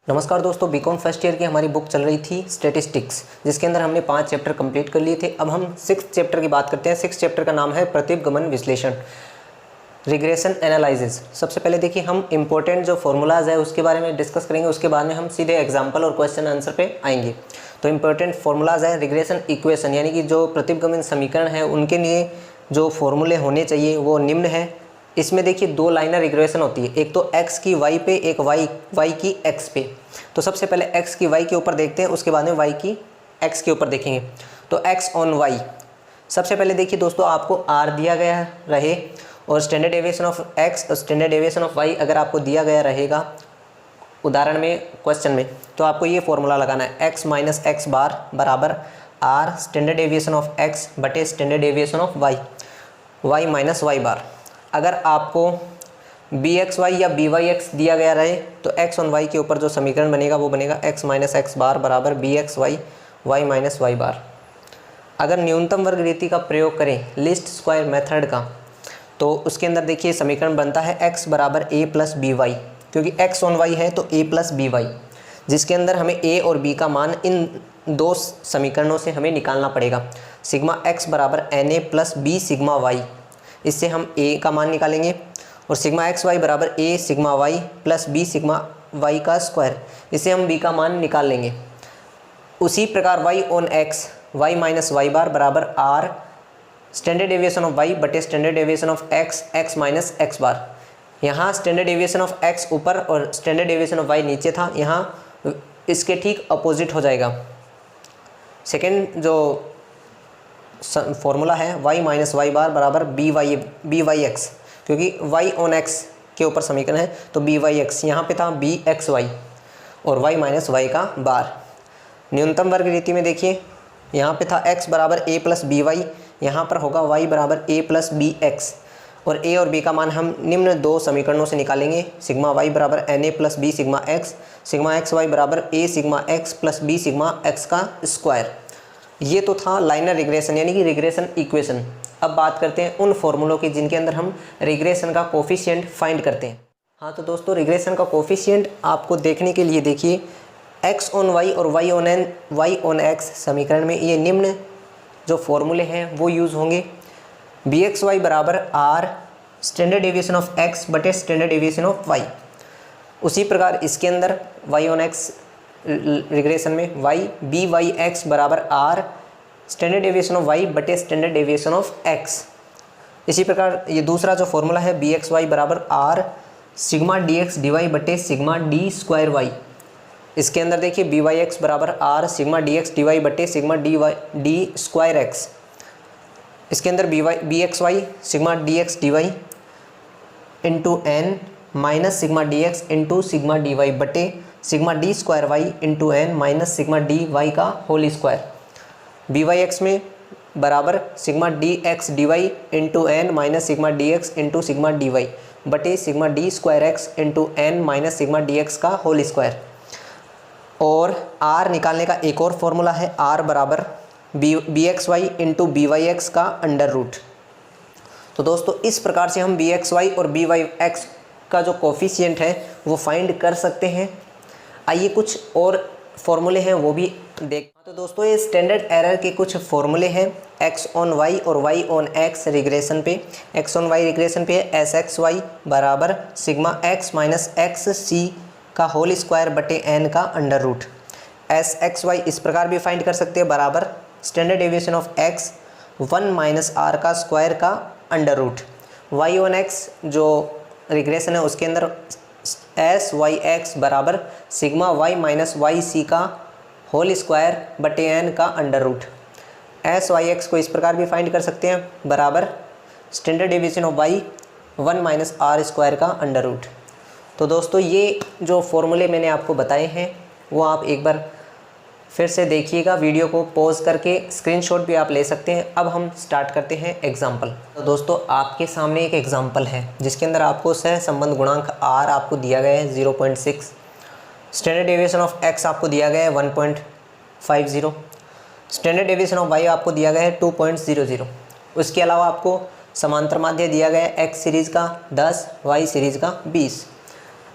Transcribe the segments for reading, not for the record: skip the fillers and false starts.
नमस्कार दोस्तों, BCom first year की हमारी बुक चल रही थी स्टैटिस्टिक्स, जिसके अंदर हमने 5 चैप्टर कंप्लीट कर लिए थे। अब हम 6th चैप्टर की बात करते हैं। 6th चैप्टर का नाम है प्रतिगमन विश्लेषण, रिग्रेशन एनालिसिस। सबसे पहले देखिए, हम इंपॉर्टेंट जो फॉर्मूलाज है उसके बारे में डिस्कस करेंगे, उसके बाद में हम सीधे एग्जाम्पल और क्वेश्चन आंसर पे आएंगे। तो इंपॉर्टेंट फॉर्मूलाज है रिग्रेशन इक्वेशन, यानी कि जो प्रतिगमन समीकरण है उनके लिए जो फॉर्मूले होने चाहिए वो निम्न है। इसमें देखिए 2 लाइनर रिग्रेशन होती है, एक तो x की y पे, एक y की x पे। तो सबसे पहले x की y के ऊपर देखते हैं, उसके बाद में y की x के ऊपर देखेंगे। तो x ऑन y, सबसे पहले देखिए दोस्तों, आपको r दिया गया रहे और स्टैंडर्ड डेविएशन ऑफ x और स्टैंडर्ड डेविएशन ऑफ y अगर आपको दिया गया रहेगा उदाहरण में, क्वेश्चन में, तो आपको ये फॉर्मूला लगाना है, x माइनस एक्स बार बराबर r standard deviation of x बटे standard deviation of y minus Y bar. अगर आपको bxy या byx दिया गया रहे तो x ऑन y के ऊपर जो समीकरण बनेगा वो बनेगा x माइनस एक्स बार बराबर bxy y minus Y bar. अगर न्यूनतम वर्ग रीति का प्रयोग करें लीस्ट स्क्वायर मेथड का, तो उसके अंदर देखिए समीकरण बनता है x बराबर a प्लस बी वाई, क्योंकि x ऑन y है तो a प्लस बी वाई, जिसके अंदर हमें a और b का मान इन 2 समीकरणों से हमें निकालना पड़ेगा। सिग्मा x बराबर na plus B sigma y, इससे हम a का मान निकालेंगे, और सिग्मा एक्स वाई बराबर a sigma y plus b sigma y का स्क्वायर, इससे हम b का मान निकाल लेंगे। उसी प्रकार y on x y minus Y bar बराबर r standard deviation of y बटे standard deviation of x x minus X bar. यहाँ स्टैंडर्ड डेविएशन ऑफ x ऊपर और स्टैंडर्ड डेविएशन ऑफ y नीचे था, यहाँ इसके ठीक अपोजिट हो जाएगा। सेकेंड जो फॉर्मूला है y माइनस वाई बार बराबर बी वाई एक्स, क्योंकि y ऑन x के ऊपर समीकरण है तो बी वाई एक्स, यहाँ पर था बी एक्स वाई और y माइनस वाई का बार। न्यूनतम वर्ग रीति में देखिए, यहाँ पे था x बराबर a प्लस बी वाई, यहाँ पर होगा y बराबर a प्लस बी एक्स, और a और b का मान हम निम्न 2 समीकरणों से निकालेंगे। सिग्मा y बराबर na plus B sigma x, sigma X Y बराबर a sigma x plus b sigma x का स्क्वायर। ये तो था लाइनर रिग्रेशन यानी कि रिग्रेशन इक्वेशन। अब बात करते हैं उन फॉर्मूलों की जिनके अंदर हम रिग्रेशन का कोफिशिएंट फाइंड करते हैं। हाँ तो दोस्तों, रिग्रेशन का कोफिशिएंट आपको देखने के लिए देखिए, x ऑन y और y ऑन x समीकरण में ये निम्न जो फॉर्मूले हैं वो यूज़ होंगे। bxy बराबर r standard deviation of x बटे स्टैंडर्ड डेविएशन ऑफ y। उसी प्रकार इसके अंदर y ऑन x रिग्रेशन में बी वाई एक्स बराबर r standard deviation of y बटे स्टैंडर्ड डेविएशन ऑफ x। इसी प्रकार ये दूसरा जो फॉर्मूला है bxy बराबर r सिग्मा dx dy बटे सिग्मा d स्क्वायर y। इसके अंदर देखिए बी वाई एक्स बराबर r सिग्मा dx dy बटे सिग्मा d स्क्वायर x। इसके अंदर B X Y sigma dx dy into N minus sigma dx into sigma dy बटे sigma d square y into N minus sigma dy का whole square. B Y X में बराबर sigma dx dy into N minus sigma dx into sigma dy बटे sigma d square x into N minus sigma dx का whole square. और r निकालने का एक और फॉर्मूला है, r बराबर B X Y into B Y X का अंडर रूट। तो दोस्तों इस प्रकार से हम बी एक्स वाई और बी वाई एक्स का जो कोफिशिएंट है वो फाइंड कर सकते हैं। आइए कुछ और फॉर्मूले हैं वो भी देख। तो दोस्तों ये स्टैंडर्ड एरर के कुछ फॉर्मूले हैं x ऑन y और y ऑन x रिग्रेशन पे। x ऑन y रिग्रेशन पे एस एक्स वाई बराबर sigma x minus X C का होल स्क्वायर बटे n का under root. S X Y इस प्रकार भी फाइंड कर सकते हैं, बराबर standard deviation of x 1 minus R का स्क्वायर का under root. y on x जो रिग्रेशन है उसके अंदर एस वाई एक्स बराबर sigma y minus Y C का होल स्क्वायर बटे n का under root. S Y X को इस प्रकार भी फाइंड कर सकते हैं, बराबर standard deviation of y 1 minus R square का अंडर रूट। तो दोस्तों ये जो फॉर्मूले मैंने आपको बताए हैं वो आप एक बार फिर से देखिएगा, वीडियो को पॉज करके स्क्रीनशॉट भी आप ले सकते हैं। अब हम स्टार्ट करते हैं एग्जाम्पल। तो दोस्तों आपके सामने एक एग्जाम्पल है जिसके अंदर आपको सह संबंध गुणांक r आपको दिया गया है 0.6, स्टैंडर्ड डेविएशन ऑफ x आपको दिया गया है 1.50, स्टैंडर्ड डेविएशन ऑफ y आपको दिया गया है 2.00। उसके अलावा आपको समांतर माध्य दिया गया है x सीरीज़ का 10, y सीरीज़ का 20।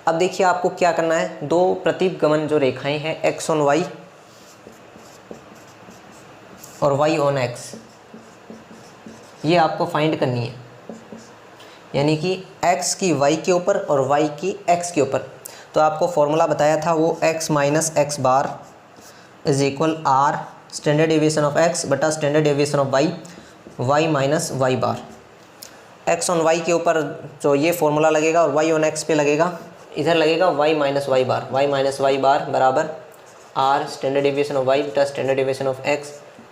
अब देखिए आपको क्या करना है, दो प्रतिगमन जो रेखाएं हैं x ऑन y और y ऑन x, ये आपको फाइंड करनी है, यानी कि x की y के ऊपर और y की x के ऊपर। तो आपको फॉर्मूला बताया था वो x minus X bar is equal R standard deviation of x बटा standard deviation of y minus Y bar. x on y के ऊपर जो ये फॉर्मूला लगेगा और y ऑन x पे लगेगा, इधर लगेगा y माइनस वाई बार बराबर r standard deviation of y बटा स्टैंडर्ड डेविएशन ऑफ x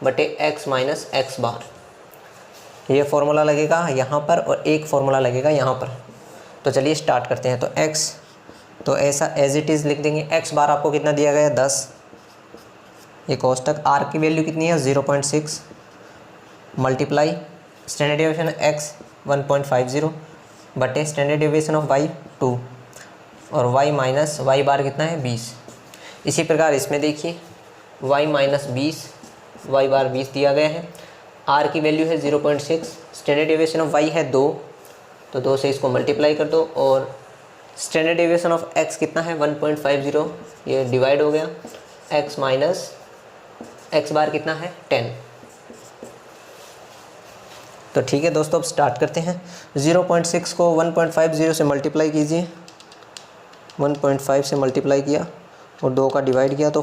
बटे x माइनस एक्स बार। ये फार्मूला लगेगा यहाँ पर और एक फार्मूला लगेगा यहाँ पर। तो चलिए स्टार्ट करते हैं। तो x, तो ऐसा एज इट इज़ लिख देंगे। x बार आपको कितना दिया गया है 10, ये कोष्टक, r की वैल्यू कितनी है 0.6 मल्टीप्लाई स्टैंडर्ड डेविएशन x 1.50 बटे स्टैंडर्ड डेविएशन ऑफ y 2 और y माइनस वाई बार कितना है 20। इसी प्रकार इसमें देखिए y माइनस 20, वाई बार 20 दिया गया है, r की वैल्यू है 0.6, स्टैंडर्ड डेविएशन ऑफ y है 2, तो 2 से इसको मल्टीप्लाई कर दो और स्टैंडर्ड डेविएशन ऑफ x कितना है 1.50, ये डिवाइड हो गया, x माइनस एक्स बार कितना है 10। तो ठीक है दोस्तों, अब स्टार्ट करते हैं। 0.6 को 1.50 से मल्टीप्लाई कीजिए, 1.5 से मल्टीप्लाई किया और 2 का डिवाइड किया तो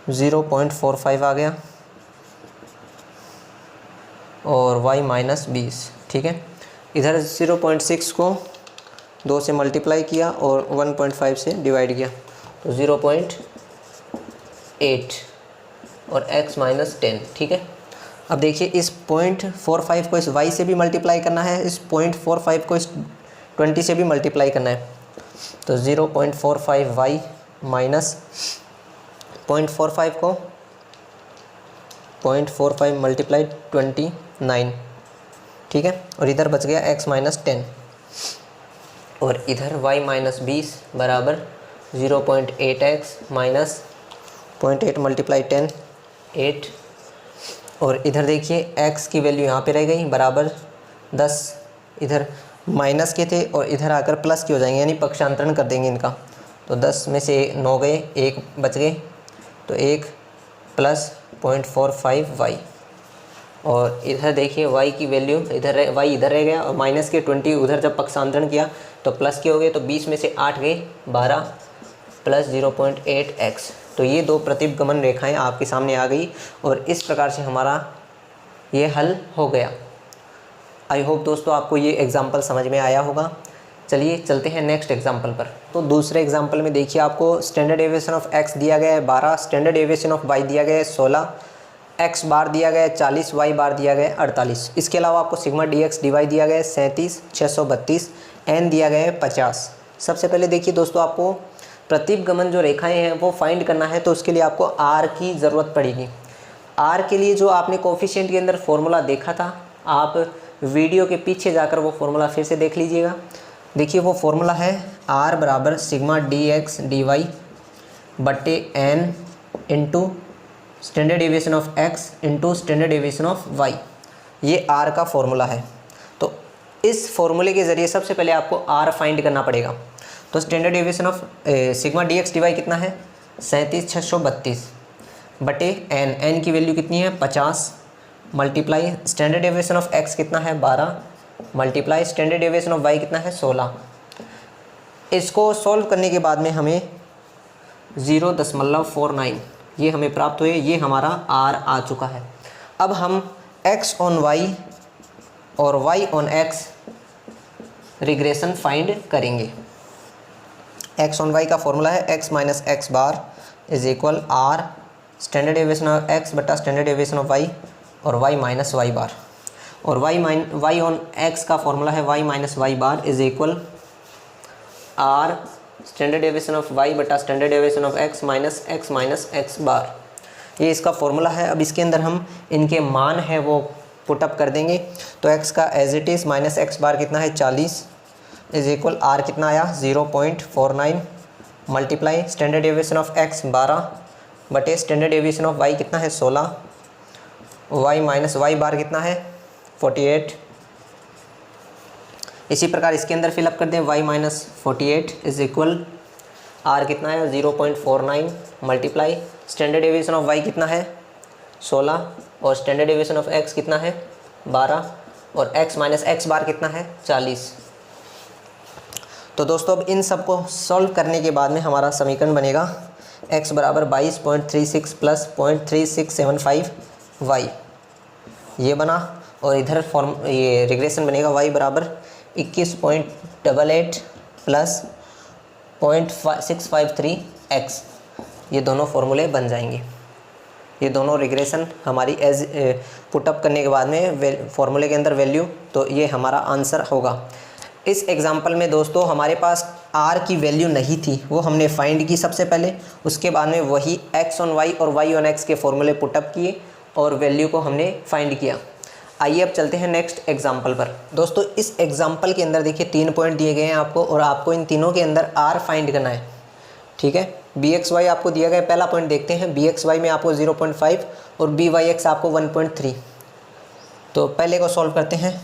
0.45 आ गया और y माइनस 20। ठीक है, इधर 0.6 को 2 से मल्टीप्लाई किया और 1.5 से डिवाइड किया तो 0.8 और x माइनस 10। ठीक है, अब देखिए इस 0.45 को इस y से भी मल्टीप्लाई करना है, इस 0.45 को इस 20 से भी मल्टीप्लाई करना है। तो 0.45 y माइनस 0.45 को 0.45 मल्टीप्लाई 29। ठीक है, और इधर बच गया x माइनस 10 और इधर y माइनस 20 बराबर 0.8x माइनस 0.8 मल्टीप्लाई 10 8। और इधर देखिए x की वैल्यू यहाँ पे रह गई बराबर 10, इधर माइनस के थे और इधर आकर प्लस के हो जाएंगे, यानी पक्षांतरण कर देंगे इनका। तो 10 में से 9 गए, 1 बच गए, तो 1 प्लस 0.45y और इधर देखिए y की वैल्यू इधर y इधर रह गया और माइनस के 20 उधर जब पक्षांतरण किया तो प्लस के हो गए, तो 20 में से 8 गए 12 प्लस 0.8x। तो ये दो प्रतिगमन रेखाएं आपके सामने आ गई और इस प्रकार से हमारा ये हल हो गया। आई होप दोस्तों आपको ये एग्जाम्पल समझ में आया होगा। चलिए चलते हैं नेक्स्ट एग्जाम्पल पर। तो दूसरे एग्जाम्पल में देखिए आपको स्टैंडर्ड डेविएशन ऑफ x दिया गया है 12, स्टैंडर्ड डेविएशन ऑफ y दिया गया है 16, x बार दिया गया है 40, y बार दिया गया है 48। इसके अलावा आपको सिग्मा dx dy दिया गया है 37, 632, n दिया गया है 50। सबसे पहले देखिए दोस्तों, आपको प्रतिगमन जो रेखाएं हैं वो फाइंड करना है, तो उसके लिए आपको r की ज़रूरत पड़ेगी। r के लिए जो आपने कोफिशिएंट के अंदर फॉर्मूला देखा था, आप वीडियो के पीछे जाकर वो फॉर्मूला फिर से देख लीजिएगा। देखिए वो फॉर्मूला है r बराबर सिग्मा dx dy बट्टे n into standard deviation of x into standard deviation of y। ये r का फॉर्मूला है। तो इस फॉर्मूले के ज़रिए सबसे पहले आपको r फाइंड करना पड़ेगा। तो standard deviation of sigma dx dy कितना है 37, 632 बटे n की वैल्यू कितनी है 50 multiply standard deviation of x कितना है 12 multiply standard deviation of y कितना है 16। इसको सॉल्व करने के बाद में हमें 0.49 ये हमें प्राप्त हुए, ये हमारा r आ चुका है। अब हम x ऑन y और y on x regression find करेंगे। x ऑन y का फॉर्मूला है x minus X bar is equal r standard deviation of x बटा स्टैंडर्ड डेविएशन ऑफ y और y माइनस वाई बार। और y on x का formula है y minus Y bar is equal r standard deviation of y बटा standard deviation of x minus X bar. ये इसका formula है। अब इसके अंदर हम इनके मान है वो पुटअप कर देंगे। तो x का as it is minus X bar कितना है 40 इज इक्वल r कितना आया 0.49 multiply standard deviation of x 12 बटे स्टैंडर्ड डेविएशन ऑफ y कितना है 16, y माइनस वाई बार कितना है 48 इसी प्रकार इसके अंदर फिलअप कर दें, y minus 48 is equal r कितना है 0.49 multiply standard deviation of y कितना है 16 और स्टैंडर्ड डेविएशन ऑफ x कितना है 12 और x माइनस x बार कितना है 40। तो दोस्तों अब इन सब को सॉल्व करने के बाद में हमारा समीकरण बनेगा x बराबर 22.36 प्लस 0.3675 y, ये बना। और इधर ये रिग्रेशन बनेगा y बराबर 21.88 प्लस 0.653 x, ये दोनों फॉर्मूले बन जाएंगे। ये दोनों रिग्रेशन हमारी एज पुटअप करने के बाद में फॉर्मूले के अंदर वैल्यू, तो ये हमारा आंसर होगा। इस एग्जांपल में दोस्तों हमारे पास r की वैल्यू नहीं थी, वो हमने फाइंड की सबसे पहले, उसके बाद में वही x ऑन y और y ऑन x के फॉर्मूले पुटअप किए और वैल्यू को हमने फाइंड किया। आइए अब चलते हैं नेक्स्ट एग्जांपल पर। दोस्तों इस एग्जांपल के अंदर देखिए 3 पॉइंट दिए गए हैं आपको और आपको इन तीनों के अंदर r फाइंड करना है, ठीक है। bxy आपको दिया गया, पहला पॉइंट देखते हैं। bxy में आपको 0.5 और byx आपको 1.3। तो पहले को सॉल्व करते हैं,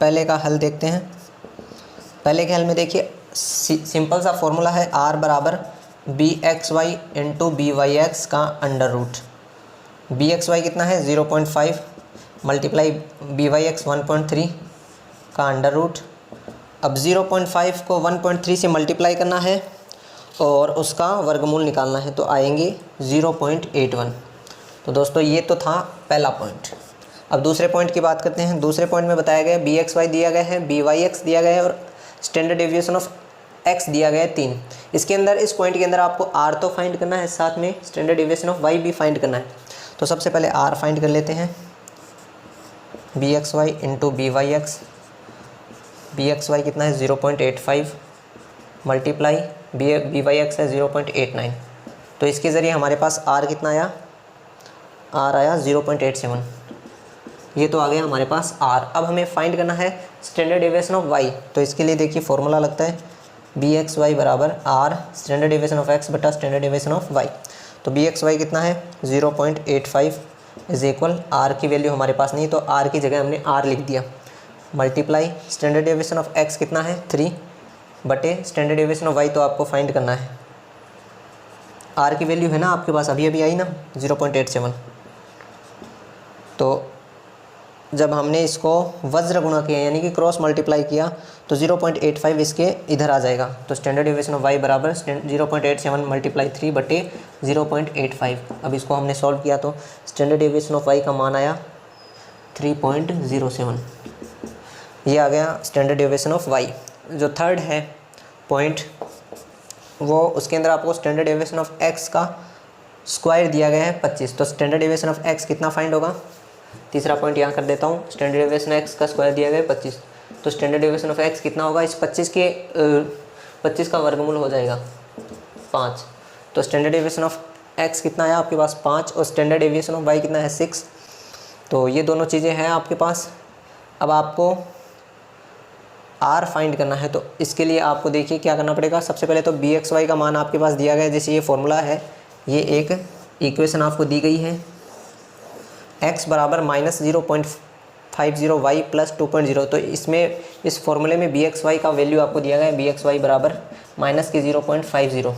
पहले का हल देखते हैं। पहले के हल में देखिए सिंपल सा फॉर्मूला है r बराबर bxy इंटू byx का अंडर रूट। bxy कितना है 0.5 मल्टीप्लाई byx 1.3 का अंडर रूट। अब 0.5 को 1.3 से मल्टीप्लाई करना है और उसका वर्गमूल निकालना है, तो आएंगे 0.81। तो दोस्तों ये तो था पहला पॉइंट। अब दूसरे पॉइंट की बात करते हैं। दूसरे पॉइंट में बताया गया bxy दिया गया है, byx दिया गया है और स्टैंडर्ड डेविएशन ऑफ x दिया गया है 3। इसके अंदर इस पॉइंट के अंदर आपको r तो फाइंड करना है, साथ में स्टैंडर्ड डेविएशन ऑफ y भी फाइंड करना है। तो सबसे पहले r फाइंड कर लेते हैं, bxy इंटू byx। bxy कितना है 0.85 मल्टीप्लाई byx है 0.89। तो इसके ज़रिए हमारे पास r कितना आया, r आया 0.87। ये तो आ गया हमारे पास r। अब हमें फाइंड करना है स्टैंडर्ड डेविएशन ऑफ y। तो इसके लिए देखिए फॉर्मूला लगता है bxy बराबर r standard deviation of x बटा स्टैंडर्ड डेविएशन ऑफ y। तो bxy कितना है 0.85 इज इक्वल, r की वैल्यू हमारे पास नहीं तो r की जगह हमने r लिख दिया, multiply standard deviation of x कितना है 3 बटे स्टैंडर्ड डेविएशन ऑफ y, तो आपको फाइंड करना है। r की वैल्यू है ना आपके पास, अभी अभी आई ना 0.87। तो जब हमने इसको वज्र गुणा किया यानी कि क्रॉस मल्टीप्लाई किया तो 0.85 इसके इधर आ जाएगा। तो स्टैंडर्ड डेविएशन ऑफ y बराबर 0.87 मल्टीप्लाई 3 बटे 0.85। अब इसको हमने सॉल्व किया तो स्टैंडर्ड डेविएशन ऑफ y का मान आया 3.07। ये आ गया स्टैंडर्ड डेविएशन ऑफ y। जो थर्ड है पॉइंट वो उसके अंदर आपको स्टैंडर्ड डेविएशन ऑफ x का स्क्वायर दिया गया है 25। तो स्टैंडर्ड डेविएशन ऑफ x कितना फाइंड होगा, तीसरा पॉइंट यहाँ कर देता हूँ। स्टैंडर्ड डेविएशन x का स्क्वायर दिया गया है 25, तो स्टैंडर्ड डेविएशन ऑफ x कितना होगा, इस 25 का वर्गमूल हो जाएगा 5। तो स्टैंडर्ड डेविएशन ऑफ x कितना है आपके पास 5 और स्टैंडर्ड डेविएशन ऑफ y कितना है 6। तो ये दोनों चीज़ें हैं आपके पास। अब आपको r फाइंड करना है, तो इसके लिए आपको देखिए क्या करना पड़ेगा। सबसे पहले तो bxy का मान आपके पास दिया गया है, जैसे ये फॉर्मूला है, ये एक इक्वेशन आपको दी गई है x बराबर -0.50 y प्लस 2.0। तो इसमें इस फॉर्मूले में bxy का वैल्यू आपको दिया गया है, bxy बराबर -0.50,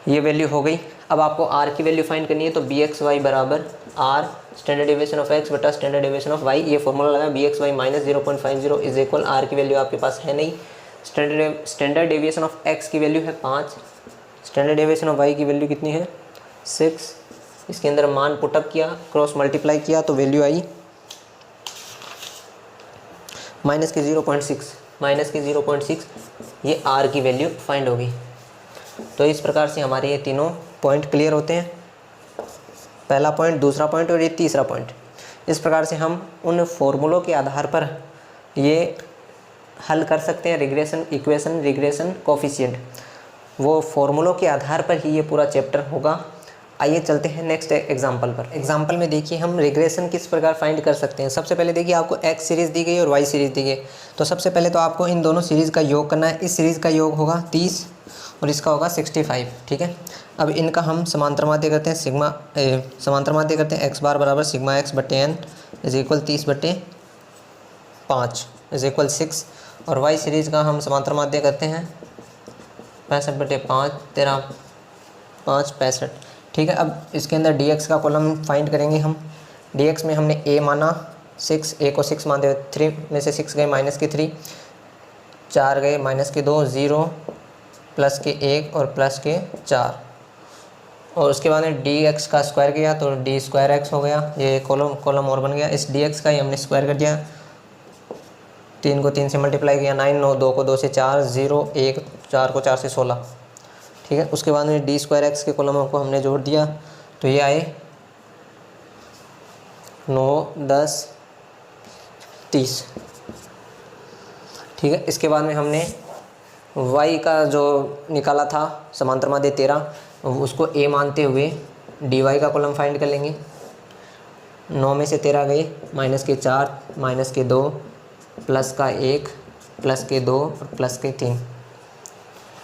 ये वैल्यू हो गई। अब आपको r की वैल्यू फाइंड करनी है, तो bxy बराबर r standard deviation of x बटा स्टैंडर्ड डेविएशन ऑफ y। ये फॉर्मूला लगा bxy -0.50 इज इक्वल, r की वैल्यू आपके पास है नहीं। स्टैंडर्ड डेविएशन ऑफ x की वैल्यू है 5, स्टैंडर्ड डेविएशन ऑफ y की वैल्यू कितनी है 6। इसके अंदर मान पुटअप किया, क्रॉस मल्टीप्लाई किया तो वैल्यू आई -0.6, ये r की वैल्यू फाइंड होगी। तो इस प्रकार से हमारे ये तीनों पॉइंट क्लियर होते हैं, पहला पॉइंट, दूसरा पॉइंट और ये तीसरा पॉइंट। इस प्रकार से हम उन फॉर्मूलों के आधार पर ये हल कर सकते हैं रिग्रेशन इक्वेशन, रिग्रेशन कोफिशिएंट, वो फॉर्मूलों के आधार पर ही ये पूरा चैप्टर होगा। आइए चलते हैं नेक्स्ट एग्जांपल पर। एग्जांपल में देखिए हम रिग्रेशन किस प्रकार फाइंड कर सकते हैं। सबसे पहले देखिए आपको x सीरीज़ दी गई और y सीरीज़ दी गई। तो सबसे पहले तो आपको इन दोनों सीरीज़ का योग करना है। इस सीरीज़ का योग होगा 30 और इसका होगा 65, ठीक है। अब इनका हम समांतर माध्य करते हैं, समांतर माध्य करते हैं x बार बराबर सिग्मा x बटे n is equal 30/5। Is equal 6 और वाई सीरीज़ का हम समांतर माध्य करते हैं 65/5 13 5 65। ठीक है, अब इसके अंदर dx का कॉलम फाइंड करेंगे हम। dx में हमने a माना 6, a को 6 मानते हुए 3 में से 6 गए माइनस के 3, 4 गए माइनस के 2, 0 प्लस के 1 और प्लस के 4, और उसके बाद में dx का स्क्वायर किया तो d स्क्वायर x हो गया। ये कॉलम और बन गया। इस dx का ही हमने स्क्वायर कर दिया, 3 को 3 से मल्टीप्लाई किया 9, 9 2 को 2 से 4, 0 1 4 को 4 से 16। ठीक है, उसके बाद में डी स्क्वायर एक्स के कॉलमों को हमने जोड़ दिया तो ये आए 9 10 30। ठीक है, इसके बाद में हमने y का जो निकाला था समांतर माध्य 13, उसको a मानते हुए dy का कॉलम फाइंड कर लेंगे। 9 में से 13 गए माइनस के 4 माइनस के 2 प्लस का 1 प्लस के 2 और प्लस के 3।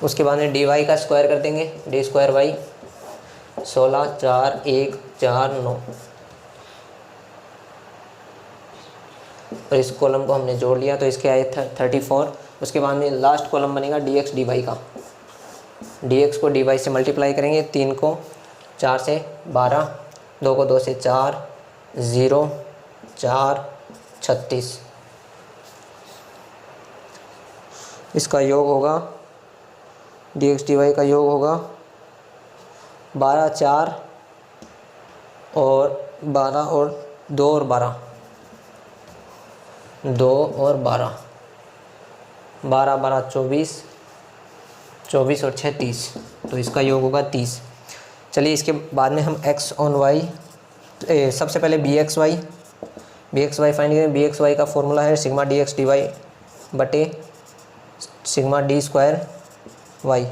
उसके बाद में dy का स्क्वायर कर देंगे, डी स्क्वायर वाई 16 4 1 4 9, और इस कॉलम को हमने जोड़ लिया तो इसके आए 34। उसके बाद में लास्ट कॉलम बनेगा dx dy का। dx को dy से मल्टीप्लाई करेंगे, 3 को 4 से 12, 2 को 2 से 4, 0 4 36। इसका योग होगा dx dy का योग होगा 12 4 और 12 और 2 और 12 2 और 12 12 12 24 24 और 6 30, तो इसका योग होगा 30। चलिए इसके बाद में हम x ऑन y, सबसे पहले bxy फाइंड करें। bxy का फॉर्मूला है सिग्मा dx dy बटे सिग्मा डी स्क्वायर वाई,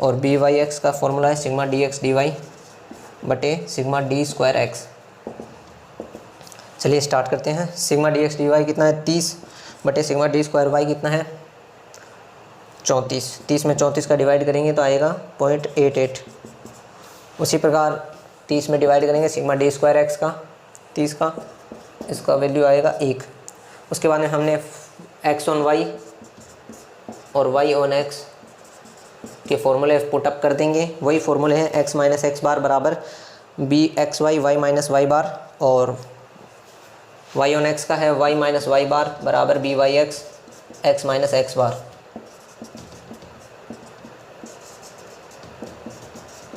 और byx का फॉर्मूला है सिग्मा dx dy बटे सिग्मा डी स्क्वायर एक्स। चलिए स्टार्ट करते हैं। सिग्मा dx dy कितना है 30 बटे सिग्मा डी स्क्वायर वाई कितना है 34। 30 में 34 का डिवाइड करेंगे तो आएगा 0.88। उसी प्रकार 30 में डिवाइड करेंगे सिग्मा डी स्क्वायर एक्स का 30 का, इसका वैल्यू आएगा 1। उसके बाद में हमने x ऑन y और y ऑन x के फॉर्मूले पुटअप कर देंगे। वही फॉर्मूले हैं x माइनस एक्स बार बराबर B X Y Y minus Y bar, और y ऑन x का है y माइनस वाई बार बराबर B Y X X minus X bar.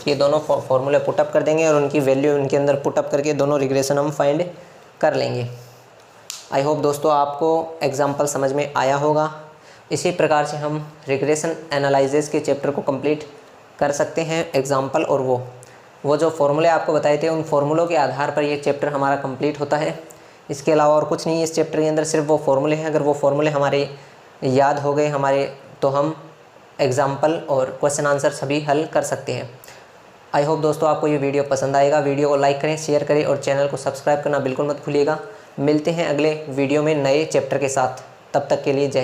ये दोनों फॉर्मूले पुटअप कर देंगे और उनकी वैल्यू उनके अंदर पुटअप करके दोनों रिग्रेशन हम फाइंड कर लेंगे। आई होप दोस्तों आपको एग्जाम्पल समझ में आया होगा। इसी प्रकार से हम रिग्रेशन एनालिसिस के चैप्टर को कंप्लीट कर सकते हैं एग्जाम्पल, और वो जो फॉर्मूले आपको बताए थे उन फॉर्मूलों के आधार पर ये चैप्टर हमारा कंप्लीट होता है। इसके अलावा और कुछ नहीं है इस चैप्टर के अंदर, सिर्फ वो फॉर्मूले हैं। अगर वो फॉर्मूले हमारे याद हो गए हमारे, तो हम एग्जाम्पल और क्वेश्चन आंसर सभी हल कर सकते हैं। आई होप दोस्तों आपको ये वीडियो पसंद आएगा। वीडियो को लाइक करें, शेयर करें और चैनल को सब्सक्राइब करना बिल्कुल मत भूलिएगा। मिलते हैं अगले वीडियो में नए चैप्टर के साथ। तब तक के लिए जय।